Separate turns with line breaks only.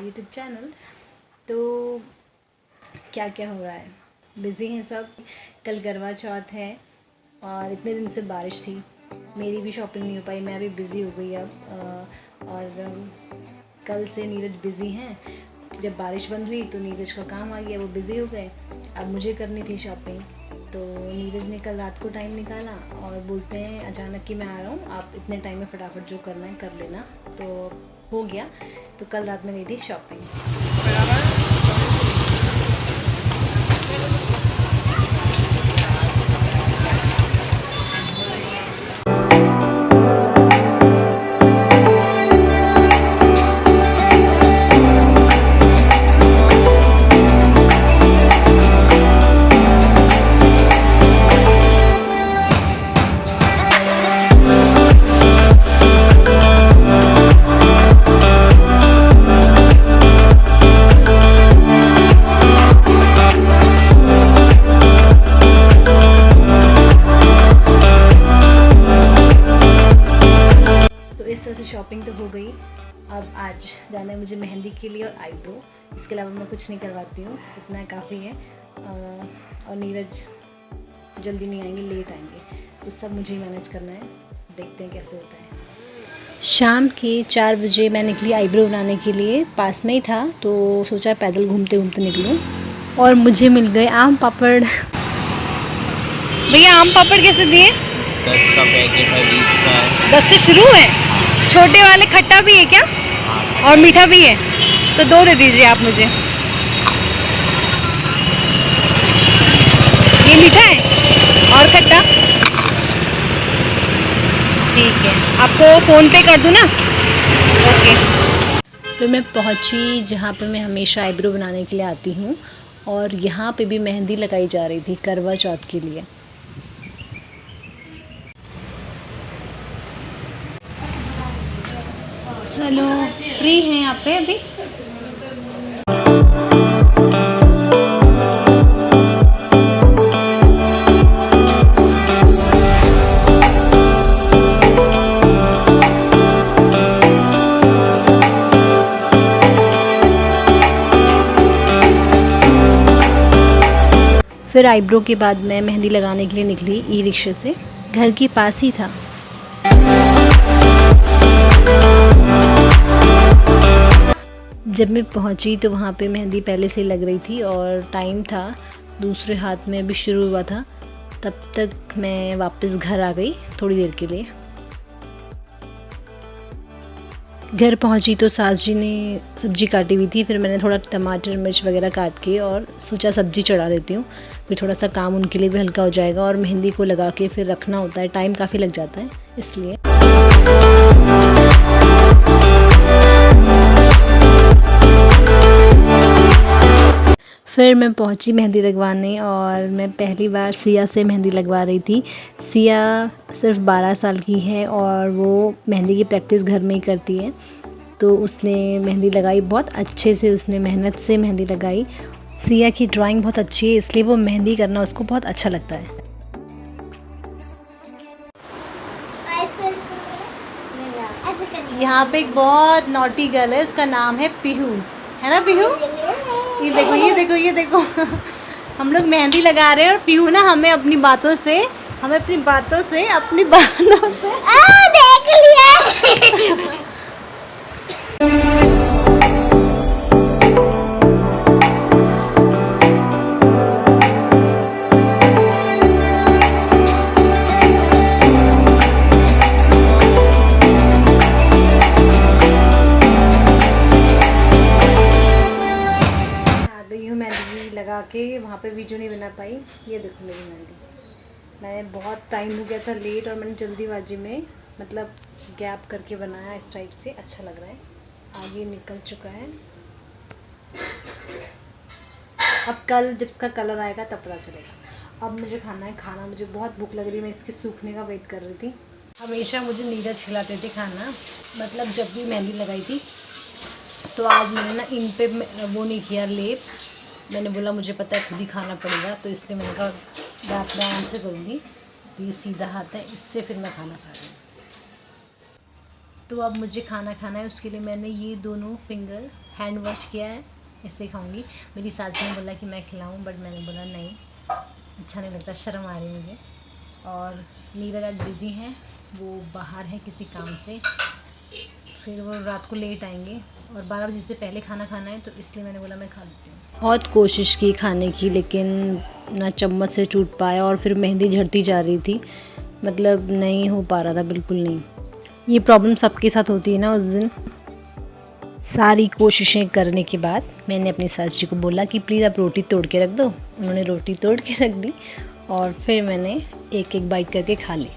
YouTube channel. तो क्या क्या हो रहा है, बिज़ी हैं सब। कल करवा चौथ है और इतने दिन से बारिश थी, मेरी भी शॉपिंग नहीं हो पाई, मैं भी बिज़ी हो गई अब। और कल से नीरज बिज़ी हैं। जब बारिश बंद हुई तो नीरज का काम आ गया, वो बिज़ी हो गए। अब मुझे करनी थी शॉपिंग, तो नीरज ने कल रात को टाइम निकाला और बोलते हैं अचानक कि मैं आ रहा हूँ, आप इतने टाइम में फटाफट जो करना है कर लेना। तो हो गया। तो कल रात में गई थी शॉपिंग। इस तरह से शॉपिंग तो हो गई। अब आज जाना है मुझे मेहंदी के लिए और आईब्रो। इसके अलावा मैं कुछ नहीं करवाती हूँ, इतना काफ़ी है। और नीरज जल्दी नहीं आएंगे, लेट आएंगे, तो सब मुझे ही मैनेज करना है। देखते हैं कैसे होता है। शाम के 4 बजे मैं निकली आईब्रो बनाने के लिए, पास में ही था तो सोचा पैदल घूमते घूमते निकलूँ। और मुझे मिल गए आम पापड़। भैया आम पापड़ कैसे दिए?
10 का पैकेट है, 20 का है।
10 से शुरू है। छोटे वाले खट्टा भी है क्या? और मीठा भी है, तो 2 दे दीजिए आप मुझे। ये मीठा है और खट्टा, ठीक है। आपको फ़ोन पे कर दूँ ना? ओके। तो मैं पहुंची जहाँ पे मैं हमेशा आईब्रो बनाने के लिए आती हूँ, और यहाँ पे भी मेहंदी लगाई जा रही थी करवा चौथ के लिए। हेलो, फ्री हैं आप पे अभी? फिर आईब्रो के बाद मैं मेहंदी लगाने के लिए निकली ई रिक्शे से, घर के पास ही था। जब मैं पहुंची तो वहाँ पे मेहंदी पहले से लग रही थी और टाइम था दूसरे हाथ में अभी शुरू हुआ था। तब तक मैं वापस घर आ गई थोड़ी देर के लिए। घर पहुंची तो सास जी ने सब्ज़ी काटी हुई थी, फिर मैंने थोड़ा टमाटर मिर्च वगैरह काट के और सोचा सब्ज़ी चढ़ा देती हूँ, फिर थोड़ा सा काम उनके लिए भी हल्का हो जाएगा। और मेहंदी को लगा के फिर रखना होता है, टाइम काफ़ी लग जाता है इसलिए। फिर मैं पहुंची मेहंदी लगवाने, और मैं पहली बार सिया से मेहंदी लगवा रही थी। सिया सिर्फ 12 साल की है और वो मेहंदी की प्रैक्टिस घर में ही करती है। तो उसने मेहंदी लगाई बहुत अच्छे से, उसने मेहनत से मेहंदी लगाई। सिया की ड्राइंग बहुत अच्छी है, इसलिए वो मेहंदी करना उसको बहुत अच्छा लगता है। यहाँ पे एक बहुत नॉटी गर्ल है, उसका नाम है पीहू, है ना पीहू? ये देखो ये देखो ये देखो। हम लोग मेहंदी लगा रहे हैं और पीहू ना हमें अपनी बातों से देख लिया। मेहंदी लगा के वहाँ पे वीडियो नहीं बना पाई। ये देखो मेरी मेहंदी, मैंने बहुत टाइम हो गया था लेट, और मैंने जल्दीबाजी में मतलब गैप करके बनाया, इस टाइप से अच्छा लग रहा है। आगे निकल चुका है, अब कल जब इसका कलर आएगा तब पता चलेगा। अब मुझे खाना है खाना, मुझे बहुत भूख लग रही है, मैं इसके सूखने का वेट कर रही थी। हमेशा मुझे नीरज खिलाते थे खाना, मतलब जब भी मेहंदी लगाई थी। तो आज मैंने ना इन पे वो नहीं किया लेप, मैंने बोला मुझे पता है खुद ही खाना पड़ेगा, तो इसलिए मैंने कहा रात में आराम से करूँगी। तो ये सीधा हाथ है, इससे फिर मैं खाना खा रही हूँ। तो अब मुझे खाना खाना है, उसके लिए मैंने ये दोनों फिंगर हैंड वॉश किया है, इससे खाऊंगी। मेरी सास ने बोला कि मैं खिलाऊं, बट मैंने बोला नहीं, अच्छा नहीं लगता, शर्म आ रही मुझे। और नीरज आज बिज़ी हैं, वो बाहर हैं किसी काम से, फिर वो रात को लेट आएंगे और 12 बजे से पहले खाना खाना है, तो इसलिए मैंने बोला मैं खा लेती हूँ। बहुत कोशिश की खाने की, लेकिन ना चम्मच से टूट पाया और फिर मेहंदी झड़ती जा रही थी, मतलब नहीं हो पा रहा था, बिल्कुल नहीं। ये प्रॉब्लम सबके साथ होती है ना उस दिन। सारी कोशिशें करने के बाद मैंने अपनी सास जी को बोला कि प्लीज़ आप रोटी तोड़ के रख दो। उन्होंने रोटी तोड़ के रख दी और फिर मैंने एक एक बाइट करके खा ली।